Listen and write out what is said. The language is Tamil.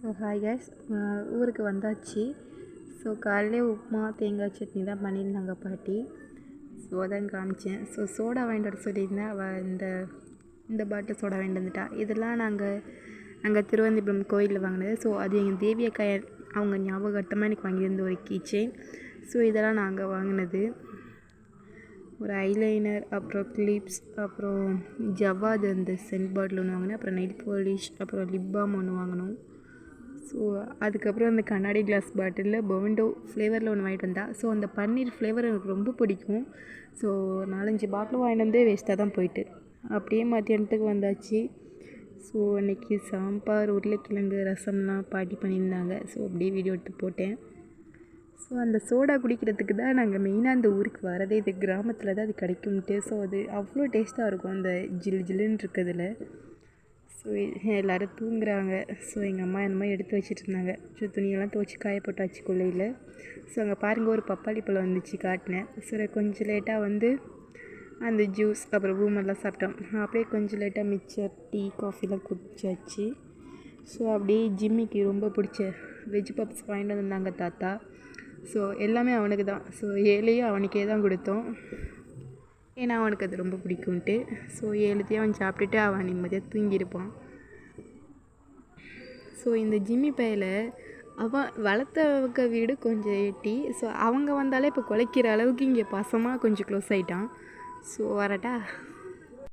ஸோ ஹாய் கேஸ், ஊருக்கு வந்தாச்சு. ஸோ காலையிலே உப்புமா தேங்காய் சட்னி தான் பண்ணியிருந்தாங்க பாட்டி. ஸோ அதான் காமிச்சேன். ஸோ சோடா வாங்கிட்டு வர சொல்லியிருந்தேன். அவள் இந்த பாட்டில் சோடா வாங்கிட்டு வந்துட்டா. இதெல்லாம் நாங்கள் திருவனந்தபுரம் கோயிலில் வாங்கினது. ஸோ அது எங்கள் தேவி அக்கா அவங்க ஞாபகார்த்தமாக எனக்கு வாங்கியிருந்த ஒரு கீ செயின். ஸோ இதெல்லாம் நாங்கள் வாங்கினது. ஒரு ஐலைனர், அப்புறம் கிளிப்ஸ், அப்புறம் ஜவ்வாது அந்த சென்ட் பாட்டில் ஒன்று வாங்கினேன். அப்புறம் நெயில் பாலிஷ், அப்புறம் லிப் பாம் ஒன்று வாங்கினோம். ஸோ அதுக்கப்புறம் அந்த கண்ணாடி கிளாஸ் பாட்டிலில் பொவெண்டோ ஃப்ளேவரில் ஒன்று வாங்கிட்டு வந்தா. ஸோ அந்த பன்னீர் ஃப்ளேவர் எனக்கு ரொம்ப பிடிக்கும். ஸோ 4-5 பாட்டில் வாங்கிட்டு வந்தே வேஸ்ட்டாக தான் போயிட்டு. அப்படியே மத்தியானத்துக்கு வந்தாச்சு. ஸோ அன்றைக்கி சாம்பார், உருளைக்கிழங்கு, ரசம்லாம் பாட்டி பண்ணியிருந்தாங்க. ஸோ அப்படியே வீடியோ எடுத்து போட்டேன். ஸோ அந்த சோடா குடிக்கிறதுக்கு தான் நாங்கள் மெயினாக அந்த ஊருக்கு வரதே. இது கிராமத்தில் தான் அது கிடைக்கும்ட்டு. ஸோ அது அவ்வளோ டேஸ்ட்டாக இருக்கும் அந்த ஜில்லுன்னு இருக்கிறதுல. ஸோ எல்லோரும் தூங்குறாங்க. ஸோ எங்கள் அம்மா என்னமோ எடுத்து வச்சுட்டு இருந்தாங்க. ஸோ துணியெல்லாம் துவச்சி காய போட்டாச்சு கொல்லையில். ஸோ அங்கே பாருங்கள், ஒரு பப்பாளி பழம் வந்துச்சு, காட்டினேன். ஸோ கொஞ்சம் லேட்டாக வந்து அந்த ஜூஸ் அப்புறம் பூமெல்லாம் சாப்பிட்டோம். அப்படியே கொஞ்சம் லேட்டாக மிக்சர், டீ, காஃபிலாம் குடிச்சாச்சு. ஸோ அப்படியே ஜிம்மிக்கு ரொம்ப பிடிச்ச வெஜ் பப்ஸ் வாங்கிட்டு வந்தாங்க தாத்தா. ஸோ எல்லாமே அவனுக்கு தான். ஸோ 7 அவனுக்கே தான் கொடுத்தோம். ஏன்னா அவனுக்கு அது ரொம்ப பிடிக்கும்ட்டு. ஸோ 7 அவன் சாப்பிட்டுட்டு அவன் நிம்மதியாக தூங்கியிருப்பான். ஸோ இந்த ஜிம்மி பையில் அவன் வளர்த்தவங்க வீடு கொஞ்சம் எட்டி. ஸோ அவங்க வந்தாலே இப்போ குலைக்கிற அளவுக்கு இங்கே பாசமாக கொஞ்சம் க்ளோஸ் ஆகிட்டான். ஸோ வரட்டா.